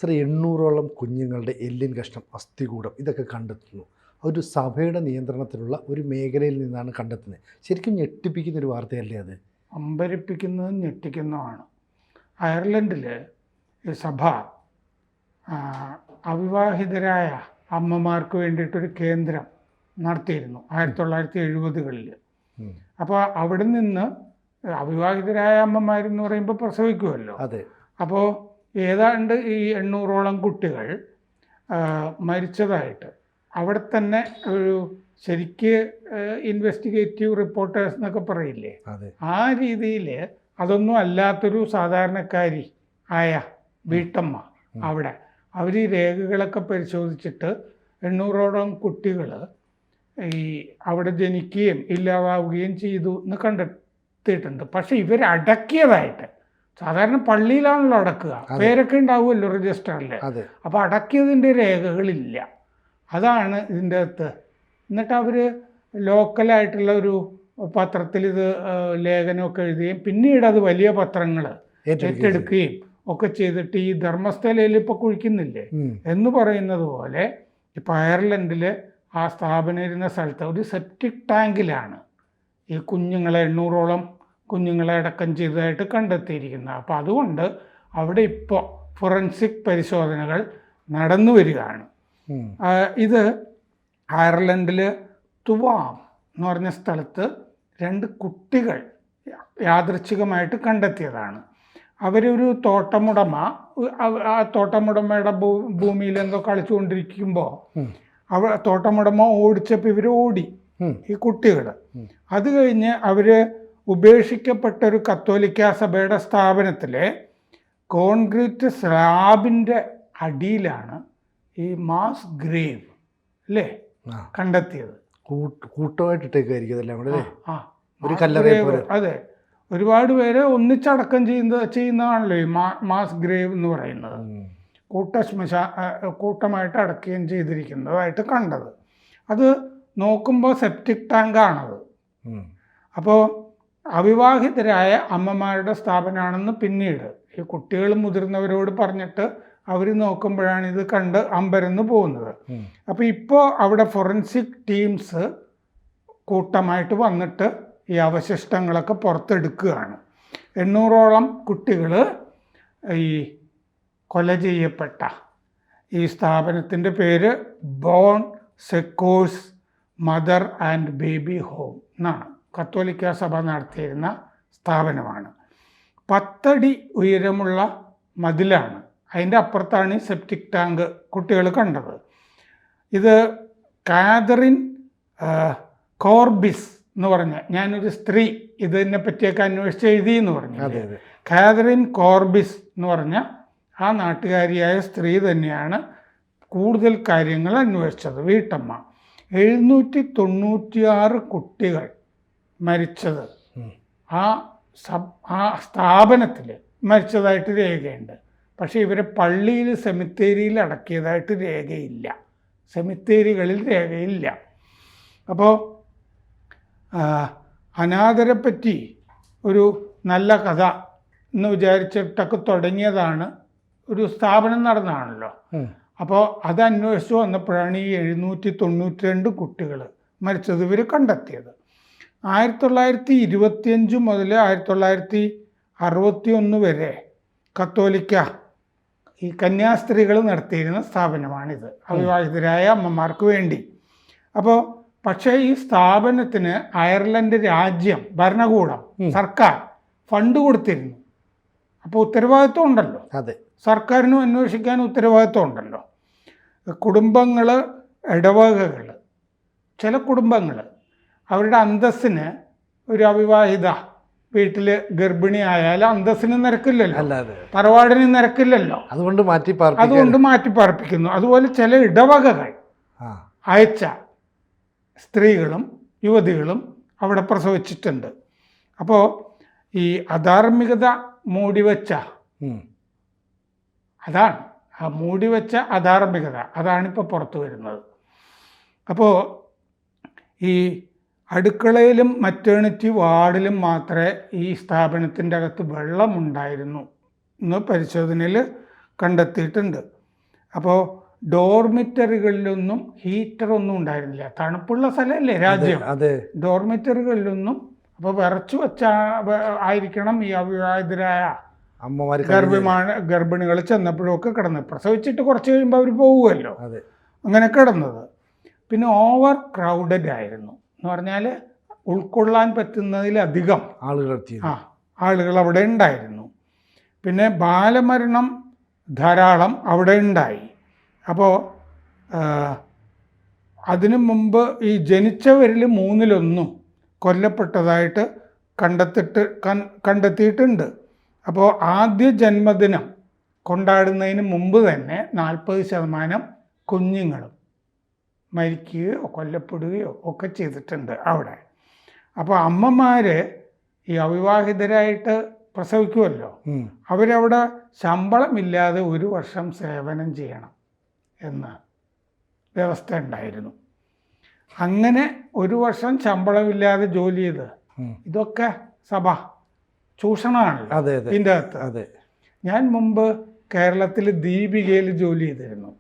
Sir 800ഓളം കുഞ്ഞുങ്ങളുടെ എല്ലിൻ കഷ്ണം, അസ്ഥികൂടം ഇതൊക്കെ കണ്ടെത്തുന്നു. ഒരു സഭയുടെ നിയന്ത്രണത്തിലുള്ള ഒരു മേഖലയിൽ നിന്നാണ് കണ്ടെത്തുന്നത്. ശരിക്കും ഞെട്ടിപ്പിക്കുന്നൊരു വാർത്തയല്ലേ അത്? അമ്പരപ്പിക്കുന്നതും ഞെട്ടിക്കുന്നതുമാണ്. അയർലൻഡിൽ സഭ അവിവാഹിതരായ അമ്മമാർക്ക് വേണ്ടിയിട്ടൊരു കേന്ദ്രം നടത്തിയിരുന്നു 1970കളിൽ. അപ്പോൾ അവിടെ നിന്ന് അവിവാഹിതരായ അമ്മമാരെന്ന് പറയുമ്പോൾ പ്രസവിക്കുമല്ലോ. അതെ. അപ്പോൾ ഏതാണ്ട് ഈ 800ഓളം കുട്ടികൾ മരിച്ചതായിട്ട് അവിടെ തന്നെ ഒരു ശരിക്ക് ഇൻവെസ്റ്റിഗേറ്റീവ് റിപ്പോർട്ടേഴ്സ് എന്നൊക്കെ പറയില്ലേ, ആ രീതിയിൽ അതൊന്നും അല്ലാത്തൊരു സാധാരണക്കാരി ആയ വീട്ടമ്മ അവിടെ അവർ ഈ രേഖകളൊക്കെ പരിശോധിച്ചിട്ട് 800ഓളം കുട്ടികൾ ഈ അവിടെ ജനിക്കുകയും ഇല്ലാതാവുകയും ചെയ്തു എന്ന് കണ്ടെത്തിയിട്ടുണ്ട്. പക്ഷെ ഇവരടക്കിയതായിട്ട്, സാധാരണ പള്ളിയിലാണല്ലോ അടക്കുക, പേരൊക്കെ ഉണ്ടാവുമല്ലോ രജിസ്റ്ററിൽ, അപ്പോൾ അടക്കിയതിൻ്റെ രേഖകളില്ല. അതാണ് ഇതിൻ്റെ അകത്ത്. എന്നിട്ട് അവർ ലോക്കലായിട്ടുള്ള ഒരു പത്രത്തിൽ ഇത് ലേഖനമൊക്കെ എഴുതുകയും പിന്നീട് അത് വലിയ പത്രങ്ങൾ ഏറ്റെടുക്കുകയും ഒക്കെ ചെയ്തിട്ട് ഈ ധർമ്മസ്ഥലയിൽ ഇപ്പോൾ കുഴിക്കുന്നില്ലേ എന്ന് പറയുന്നത് പോലെ ഇപ്പോൾ അയർലൻഡിൽ ആ സ്ഥാപനം ഇരുന്ന സ്ഥലത്ത് ഒരു സെപ്റ്റിക് ടാങ്കിലാണ് ഈ കുഞ്ഞുങ്ങളെ 800ഓളം കുഞ്ഞുങ്ങളെ അടക്കം ചെയ്തതായിട്ട് കണ്ടെത്തിയിരിക്കുന്നത്. അപ്പോൾ അതുകൊണ്ട് അവിടെ ഇപ്പോൾ ഫൊറൻസിക് പരിശോധനകൾ നടന്നു വരികയാണ്. ഇത് അയർലൻഡിൽ തുവാം എന്ന് പറഞ്ഞ സ്ഥലത്ത് 2 കുട്ടികൾ യാദൃച്ഛികമായിട്ട് കണ്ടെത്തിയതാണ്. അവരൊരു തോട്ടമുടമ, ആ തോട്ടമുടമയുടെ ഭൂമിയിൽ എന്തോ കളിച്ചുകൊണ്ടിരിക്കുമ്പോൾ തോട്ടമുടമ ഓടിച്ചപ്പോൾ ഇവർ ഓടി, ഈ കുട്ടികൾ. അത് കഴിഞ്ഞ് അവർ ഉപേക്ഷിക്കപ്പെട്ട ഒരു കത്തോലിക്ക സഭയുടെ സ്ഥാപനത്തിലെ കോൺക്രീറ്റ് സ്ലാബിൻ്റെ അടിയിലാണ് ഈ മാസ് ഗ്രേവ് അല്ലേ കണ്ടെത്തിയത്. അതെ, ഒരുപാട് പേര് ഒന്നിച്ചടക്കം ചെയ്യുന്നതാണല്ലോ ഈ മാസ് ഗ്രേവ് എന്ന് പറയുന്നത്. കൂട്ടമായിട്ട് അടക്കുകയും ചെയ്തിരിക്കുന്നതായിട്ട് കണ്ടത്. അത് നോക്കുമ്പോൾ സെപ്റ്റിക് ടാങ്കാണത്. അപ്പോൾ അവിവാഹിതരായ അമ്മമാരുടെ സ്ഥാപനമാണെന്ന് പിന്നീട് ഈ കുട്ടികൾ മുതിർന്നവരോട് പറഞ്ഞിട്ട് അവർ നോക്കുമ്പോഴാണ് ഇത് കണ്ട് അമ്പരന്ന് പോകുന്നത്. അപ്പോൾ ഇപ്പോൾ അവിടെ ഫൊറൻസിക് ടീംസ് കൂട്ടമായിട്ട് വന്നിട്ട് ഈ അവശിഷ്ടങ്ങളൊക്കെ പുറത്തെടുക്കുകയാണ്. 800ഓളം കുട്ടികൾ ഈ കൊല ചെയ്യപ്പെട്ട ഈ സ്ഥാപനത്തിൻ്റെ പേര് Bon Secours mother and baby home എന്നാണ്. കത്തോലിക്ക സഭ നടത്തിയിരുന്ന സ്ഥാപനമാണ്. 10 അടി ഉയരമുള്ള മതിലാണ്. അതിൻ്റെ അപ്പുറത്താണ് ഈ സെപ്റ്റിക് ടാങ്ക് കുട്ടികൾ കണ്ടത്. ഇത് കാതറിൻ കോർബിസ് എന്ന് പറഞ്ഞ, ഞാനൊരു സ്ത്രീ ഇതിനെ പറ്റിയൊക്കെ അന്വേഷിച്ച് എഴുതി എന്ന് പറഞ്ഞു. കാതറിൻ കോർബിസ് എന്ന് പറഞ്ഞ ആ നാട്ടുകാരിയായ സ്ത്രീ തന്നെയാണ് കൂടുതൽ കാര്യങ്ങൾ അന്വേഷിച്ചത്. വീട്ടമ്മ 796 കുട്ടികൾ മരിച്ചത് ആ സ്ഥാപനത്തിൽ മരിച്ചതായിട്ട് രേഖയുണ്ട്. പക്ഷേ ഇവരെ പള്ളിയിൽ സെമിത്തേരിയിൽ അടക്കിയതായിട്ട് രേഖയില്ല, സെമിത്തേരികളിൽ രേഖയില്ല. അപ്പോൾ അനാഥരെപ്പറ്റി ഒരു നല്ല കഥ എന്ന് വിചാരിച്ചിട്ടൊക്കെ തുടങ്ങിയതാണ്, ഒരു സ്ഥാപനം നടന്നതാണല്ലോ. അപ്പോൾ അത് അന്വേഷിച്ച് വന്നപ്പോഴാണ് ഈ 792 കുട്ടികൾ മരിച്ചത് ഇവർ കണ്ടെത്തിയത്. 1925 മുതൽ 1961 വരെ കത്തോലിക്ക ഈ കന്യാസ്ത്രീകൾ നടത്തിയിരുന്ന സ്ഥാപനമാണിത്, അവിവാഹിതരായ അമ്മമാർക്ക് വേണ്ടി. അപ്പോൾ പക്ഷേ ഈ സ്ഥാപനത്തിന് അയർലൻഡ് രാജ്യം, ഭരണകൂടം, സർക്കാർ ഫണ്ട് കൊടുത്തിരുന്നു. അപ്പോൾ ഉത്തരവാദിത്വം ഉണ്ടല്ലോ, സർക്കാരിനും അന്വേഷിക്കാൻ ഉത്തരവാദിത്വം ഉണ്ടല്ലോ. കുടുംബങ്ങൾ, ഇടവകകൾ, ചില കുടുംബങ്ങൾ അവരുടെ അന്തസ്സിന്, ഒരു അവിവാഹിത വീട്ടിൽ ഗർഭിണിയായാലും അന്തസ്സിന് നിരക്കില്ലല്ലോ, തറവാടിന് നിരക്കില്ലല്ലോ, അതുകൊണ്ട് മാറ്റി പാർപ്പിക്കുന്നു. അതുപോലെ ചില ഇടവകകൾ അയച്ച സ്ത്രീകളും യുവതികളും അവിടെ പ്രസവിച്ചിട്ടുണ്ട്. അപ്പോൾ ഈ അധാർമികത മൂടിവെച്ച, അതാണ് ആ മൂടിവെച്ച അധാർമികത, അതാണിപ്പോൾ പുറത്തു വരുന്നത്. അപ്പോൾ ഈ അടുക്കളയിലും മറ്റേണിറ്റി വാർഡിലും മാത്രമേ ഈ സ്ഥാപനത്തിൻ്റെ അകത്ത് വെള്ളമുണ്ടായിരുന്നു എന്ന് പരിശോധനയിൽ കണ്ടെത്തിയിട്ടുണ്ട്. അപ്പോൾ ഡോർമിറ്ററികളിലൊന്നും ഹീറ്ററൊന്നും ഉണ്ടായിരുന്നില്ല. തണുപ്പുള്ള സ്ഥലമല്ലേ രാജ്യം. ഡോർമിറ്ററികളിലൊന്നും. അപ്പോൾ വിറച്ചു ആയിരിക്കണം ഈ അവിവാഹിതരായ അമ്മമാർ ഗർഭിണികൾ ചെന്നപ്പോഴൊക്കെ കിടന്നത്. പ്രസവിച്ചിട്ട് കുറച്ച് കഴിയുമ്പോൾ അവർ പോകുമല്ലോ, അങ്ങനെ കിടന്നത്. പിന്നെ ഓവർ ക്രൗഡഡ് ആയിരുന്നു എന്ന് പറഞ്ഞാൽ ഉൾക്കൊള്ളാൻ പറ്റുന്നതിലധികം ആളുകൾ അവിടെ ഉണ്ടായിരുന്നു. പിന്നെ ബാലമരണം ധാരാളം അവിടെ ഉണ്ടായി. അപ്പോൾ അതിനു മുമ്പ് ഈ ജനിച്ചവരിൽ 1/3 കൊല്ലപ്പെട്ടതായിട്ട് കണ്ടെത്തിയിട്ടുണ്ട്. അപ്പോൾ ആദ്യ ജന്മദിനം കൊണ്ടാടുന്നതിന് മുമ്പ് തന്നെ 40% കുഞ്ഞുങ്ങളും മരിക്കുകയോ കൊല്ലപ്പെടുകയോ ഒക്കെ ചെയ്തിട്ടുണ്ട് അവിടെ. അപ്പോൾ അമ്മമാർ ഈ അവിവാഹിതരായിട്ട് പ്രസവിക്കുമല്ലോ, അവരവിടെ ശമ്പളമില്ലാതെ 1 വർഷം സേവനം ചെയ്യണം എന്ന വ്യവസ്ഥ ഉണ്ടായിരുന്നു. അങ്ങനെ 1 വർഷം ശമ്പളമില്ലാതെ ജോലി ചെയ്ത് ഇതൊക്കെ ചൂഷണമാണല്ലോ ഇതിൻ്റെ അകത്ത്. ഞാൻ മുമ്പ് കേരളത്തിൽ ദീപികയിൽ ജോലി ചെയ്തിരുന്നു.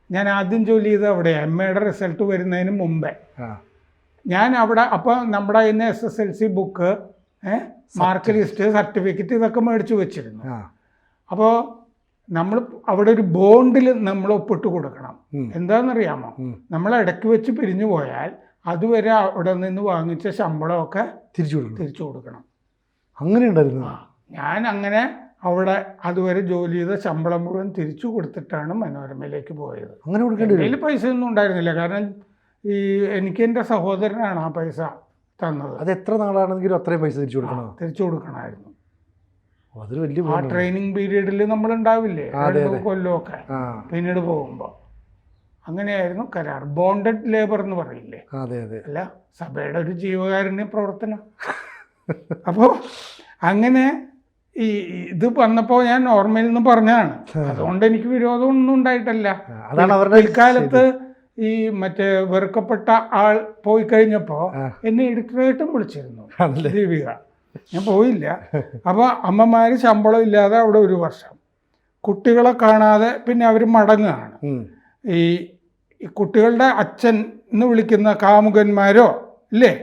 ഞാൻ ആദ്യം ജോലി ചെയ്തത് അവിടെ MAയുടെ റിസൾട്ട് വരുന്നതിന് മുമ്പേ. ഞാൻ അവിടെ അപ്പോൾ നമ്മുടെ ഇന്ന് SSLC book, mark list, certificate ഇതൊക്കെ മേടിച്ച് വെച്ചിരുന്നു. അപ്പോൾ നമ്മൾ അവിടെ ഒരു ബോണ്ടിൽ നമ്മൾ ഒപ്പിട്ട് കൊടുക്കണം. എന്താണെന്നറിയാമോ? നമ്മൾ ഇടയ്ക്ക് വെച്ച് പിരിഞ്ഞു പോയാൽ അതുവരെ അവിടെ നിന്ന് വാങ്ങിച്ച ശമ്പളമൊക്കെ തിരിച്ചു കൊടുക്കണം. അങ്ങനെ ഉണ്ടായിരുന്നു. ഞാൻ അങ്ങനെ അവിടെ അതുവരെ ജോലി ചെയ്ത ശമ്പളം മുഴുവൻ തിരിച്ചു കൊടുത്തിട്ടാണ് മനോരമയിലേക്ക് പോയത്. അങ്ങനെ കൊടുക്കേണ്ടി പൈസ ഒന്നും ഉണ്ടായിരുന്നില്ല. കാരണം എനിക്ക് എൻ്റെ സഹോദരനാണ് ആ പൈസ തന്നത്. അത് എത്ര നാളാണെങ്കിലും അത്രയും പൈസ തിരിച്ചു കൊടുക്കണമായിരുന്നു. ആ ട്രെയിനിങ് പീരീഡിൽ നമ്മൾ ഉണ്ടാവില്ലേ, 2 കൊല്ലമൊക്കെ പിന്നീട് പോകുമ്പോൾ. അങ്ങനെയായിരുന്നു കരാർ. ബോണ്ടഡ് ലേബർ എന്ന് പറയില്ലേ, അല്ല, സഭയുടെ ഒരു ജീവകാരുണ്യ പ്രവർത്തനം. അപ്പോൾ അങ്ങനെ ഇത് വന്നപ്പോൾ ഞാൻ ഓർമ്മയിൽ നിന്ന് പറഞ്ഞതാണ്. അതുകൊണ്ട് എനിക്ക് വിരോധമൊന്നും ഉണ്ടായിട്ടല്ല. പിൽക്കാലത്ത് ഈ മറ്റേ വെറുക്കപ്പെട്ട ആൾ പോയി കഴിഞ്ഞപ്പോൾ എന്നെ എഡിറ്ററായിട്ടും വിളിച്ചിരുന്നു, ദീപിക. ഞാൻ പോയില്ല. അപ്പോൾ അമ്മമാർ ശമ്പളം ഇല്ലാതെ അവിടെ 1 വർഷം, കുട്ടികളെ കാണാതെ പിന്നെ അവർ മടങ്ങുകയാണ്. ഈ കുട്ടികളുടെ അച്ഛൻ എന്ന് വിളിക്കുന്ന കാമുകന്മാരോ ഇല്ലേ,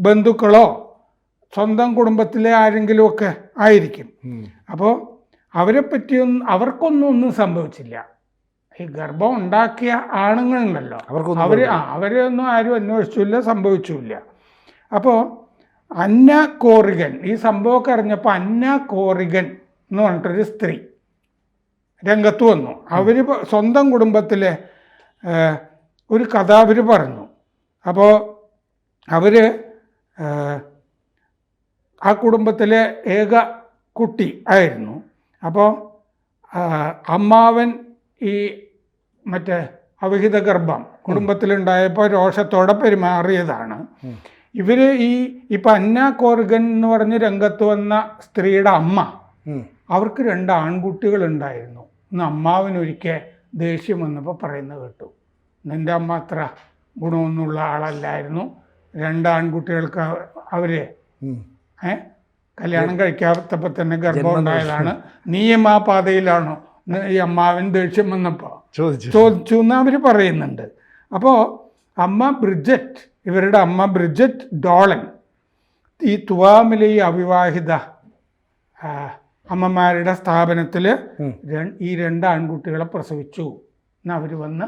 ബന്ധുക്കളോ സ്വന്തം കുടുംബത്തിലെ ആരെങ്കിലുമൊക്കെ ആയിരിക്കും. അപ്പോൾ അവരെ പറ്റിയൊന്നും അവർക്കൊന്നും സംഭവിച്ചില്ല. ഈ ഗർഭം ഉണ്ടാക്കിയ ആണുങ്ങളുണ്ടല്ലോ, അവരെയൊന്നും ആരും അന്വേഷിച്ചില്ല, സംഭവിച്ചില്ല. അപ്പോൾ അന്ന കോറിഗൻ, ഈ സംഭവമൊക്കെ അറിഞ്ഞപ്പോൾ അന്ന കോറിഗൻ എന്ന് പറഞ്ഞിട്ടൊരു സ്ത്രീ രംഗത്ത് വന്നു. അവർ സ്വന്തം കുടുംബത്തിലെ ഒരു കഥ അവർ പറഞ്ഞു. അപ്പോൾ അവർ ആ കുടുംബത്തിലെ ഏക കുട്ടി ആയിരുന്നു. അപ്പോൾ അമ്മാവൻ ഈ മറ്റേ അവിഹിത ഗർഭം കുടുംബത്തിലുണ്ടായപ്പോൾ രോഷത്തോടെ പെരുമാറിയതാണ്. ഇവർ ഇപ്പം അന്ന കോർഗൻ എന്ന് പറഞ്ഞ് രംഗത്ത് വന്ന സ്ത്രീയുടെ അമ്മ, അവർക്ക് 2 ആൺകുട്ടികളുണ്ടായിരുന്നു. ഇന്ന് അമ്മാവനൊരിക്കൽ ദേഷ്യം വന്നപ്പോൾ പറയുന്നത് കേട്ടു, നിൻ്റെ അമ്മ അത്ര ഗുണമൊന്നുമുള്ള ആളല്ലായിരുന്നു, 2 ആൺകുട്ടികൾക്ക് അവരെ കല്യാണം കഴിക്കാത്തപ്പോൾ തന്നെ ഗർഭം ഉണ്ടായതാണ്, നീയും ആ പാതയിലാണോ? ഈ അമ്മാവൻ ദേഷ്യം വന്നപ്പോൾ ചോദിച്ചു എന്ന് അവർ പറയുന്നുണ്ട്. അപ്പോൾ അമ്മ ബ്രിജറ്റ്, ഇവരുടെ അമ്മ ബ്രിജറ്റ് ഡോളൻ ഈ തുവാമിലെ ഈ അവിവാഹിത അമ്മമാരുടെ സ്ഥാപനത്തിൽ ഈ 2 ആൺകുട്ടികളെ പ്രസവിച്ചു എന്ന് അവർ വന്ന്,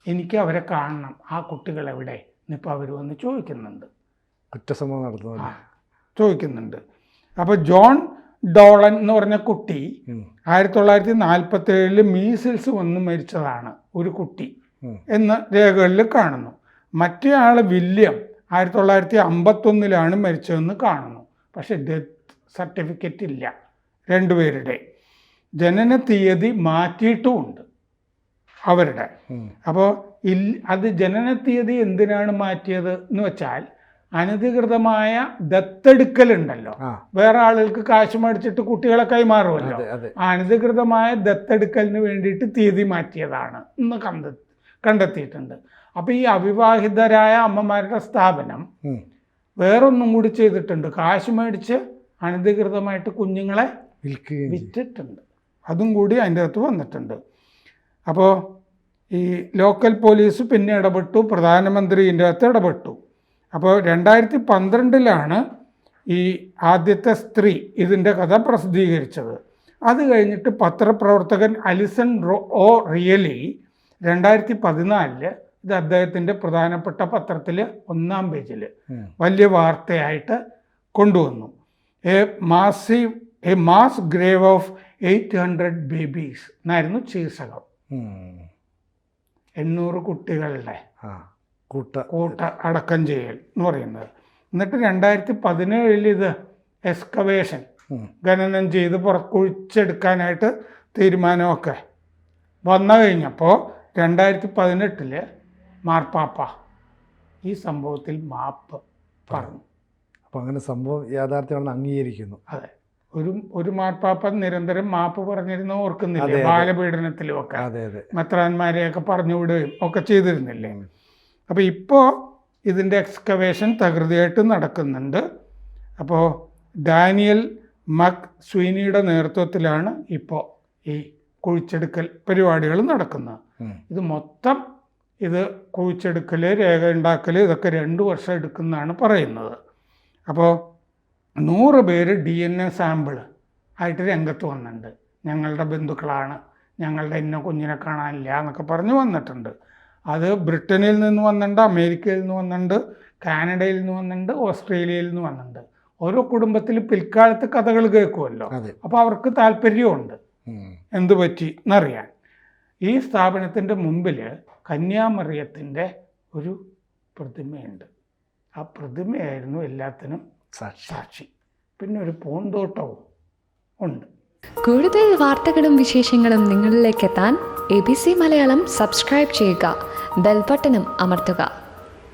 എനിക്ക് അവരെ കാണണം, ആ കുട്ടികൾ എവിടെ എന്നിപ്പോൾ അവർ വന്ന് ചോദിക്കുന്നുണ്ട്, കുറ്റസമ്മതം നടത്തുന്നു ചോദിക്കുന്നുണ്ട്. അപ്പോൾ ജോൺ ഡോളൻ എന്ന് പറഞ്ഞ കുട്ടി 1947 മീസിൽസ് വന്ന് മരിച്ചതാണ് ഒരു കുട്ടി എന്ന് രേഖകളിൽ കാണുന്നു. മറ്റേ ആൾ വില്യം 1951 മരിച്ചതെന്ന് കാണുന്നു. പക്ഷെ ഡെത്ത് സർട്ടിഫിക്കറ്റ് ഇല്ല. 2 പേരുടെ ജനന തീയതി മാറ്റിയിട്ടുമുണ്ട് അവരുടെ. അപ്പോൾ അത് ജനന തീയതി എന്തിനാണ് മാറ്റിയത് എന്ന് വെച്ചാൽ, അനധികൃതമായ ദത്തെടുക്കലുണ്ടല്ലോ, വേറെ ആളുകൾക്ക് കാശ് മേടിച്ചിട്ട് കുട്ടികളെ കൈമാറുമല്ലോ, അനധികൃതമായ ദത്തെടുക്കലിന് വേണ്ടിയിട്ട് തീയതി മാറ്റിയതാണ് എന്ന് കണ്ടെത്തിയിട്ടുണ്ട്. അപ്പോൾ ഈ അവിവാഹിതരായ അമ്മമാരുടെ സ്ഥാപനം വേറൊന്നും കൂടി ചെയ്തിട്ടുണ്ട്, കാശ് മേടിച്ച് അനധികൃതമായിട്ട് കുഞ്ഞുങ്ങളെ വിറ്റിട്ടുണ്ട്. അതും കൂടി അതിൻ്റെ അകത്ത് വന്നിട്ടുണ്ട്. അപ്പോൾ ഈ ലോക്കൽ പോലീസ് പിന്നെ ഇടപെട്ടു, പ്രധാനമന്ത്രി ഇതിൻ്റെ അകത്ത് ഇടപെട്ടു. അപ്പോൾ 2012 ഈ ആദ്യത്തെ സ്ത്രീ ഇതിൻ്റെ കഥ പ്രസിദ്ധീകരിച്ചത്. അത് കഴിഞ്ഞിട്ട് പത്രപ്രവർത്തകൻ അലിസൺ ഓ റിയലി 2014 ഇത് അദ്ദേഹത്തിൻ്റെ പ്രധാനപ്പെട്ട പത്രത്തിൽ 1-ാം പേജിൽ വലിയ വാർത്തയായിട്ട് കൊണ്ടുവന്നു. A mass grave of 800 babies എന്നായിരുന്നു ശീർഷകം. 800 കുട്ടികളുടെ കൂട്ട അടക്കം ചെയ്യൽ എന്ന് പറയുന്നത്. എന്നിട്ട് 2017 ഇത് എക്സ്കവേഷൻ ഖനനം ചെയ്ത് കുഴിച്ചെടുക്കാനായിട്ട് തീരുമാനമൊക്കെ വന്നു കഴിഞ്ഞപ്പോൾ 2018 മാർപ്പാപ്പ ഈ സംഭവത്തിൽ മാപ്പ് പറഞ്ഞു. അപ്പോൾ അങ്ങനെ സംഭവം യാഥാർത്ഥ്യമാണെന്ന് അംഗീകരിക്കുന്നു. അതെ, ഒരു മാർപ്പാപ്പ നിരന്തരം മാപ്പ് പറഞ്ഞിരുന്ന ഓർക്കുന്നില്ലേ, ബാലപീഡനത്തിലും ഒക്കെ മെത്രാന്മാരെയൊക്കെ പറഞ്ഞുവിടുകയും ഒക്കെ ചെയ്തിരുന്നില്ലേ. അപ്പോൾ ഇപ്പോൾ ഇതിൻ്റെ എക്സ്കവേഷൻ തകൃതിയായിട്ട് നടക്കുന്നുണ്ട്. അപ്പോൾ ഡാനിയൽ മക് സ്വീനിയുടെ നേതൃത്വത്തിലാണ് ഇപ്പോൾ ഈ കുഴിച്ചെടുക്കൽ പരിപാടികൾ നടക്കുന്നത്. ഇത് മൊത്തം ഇത് കുഴിച്ചെടുക്കൽ, രേഖ ഉണ്ടാക്കൽ ഇതൊക്കെ 2 വർഷം എടുക്കുന്നതാണ് പറയുന്നത്. അപ്പോൾ 100 പേര് DNA സാമ്പിൾ ആയിട്ട് രംഗത്ത് വന്നിട്ടുണ്ട്. ഞങ്ങളുടെ ബന്ധുക്കളാണ്, ഞങ്ങളുടെ ഇന്ന കുഞ്ഞിനെ കാണാനില്ല എന്നൊക്കെ പറഞ്ഞ് വന്നിട്ടുണ്ട്. അത് ബ്രിട്ടനിൽ നിന്ന് വന്നിട്ടുണ്ട്, അമേരിക്കയിൽ നിന്ന് വന്നിട്ടുണ്ട്, കാനഡയിൽ നിന്ന് വന്നിട്ടുണ്ട്, ഓസ്ട്രേലിയയിൽ നിന്ന് വന്നിട്ടുണ്ട്. ഓരോ കുടുംബത്തിൽ പിൽക്കാലത്ത് കഥകൾ കേൾക്കുമല്ലോ, അപ്പോൾ അവർക്ക് താല്പര്യമുണ്ട് എന്തു പറ്റി എന്നറിയാൻ. ഈ സ്ഥാപനത്തിൻ്റെ മുമ്പിൽ കന്യാമറിയത്തിൻ്റെ ഒരു പ്രതിമയുണ്ട്. ആ പ്രതിമയായിരുന്നു എല്ലാത്തിനും സാക്ഷി. പിന്നെ ഒരു പൂന്തോട്ടവും ഉണ്ട്. കൂടുതൽ വാർത്തകളും വിശേഷങ്ങളും നിങ്ങളിലേക്ക് എത്താൻ ABC മലയാളം സബ്സ്ക്രൈബ് ചെയ്യുക, ബെൽ ബട്ടണും അമർത്തുക.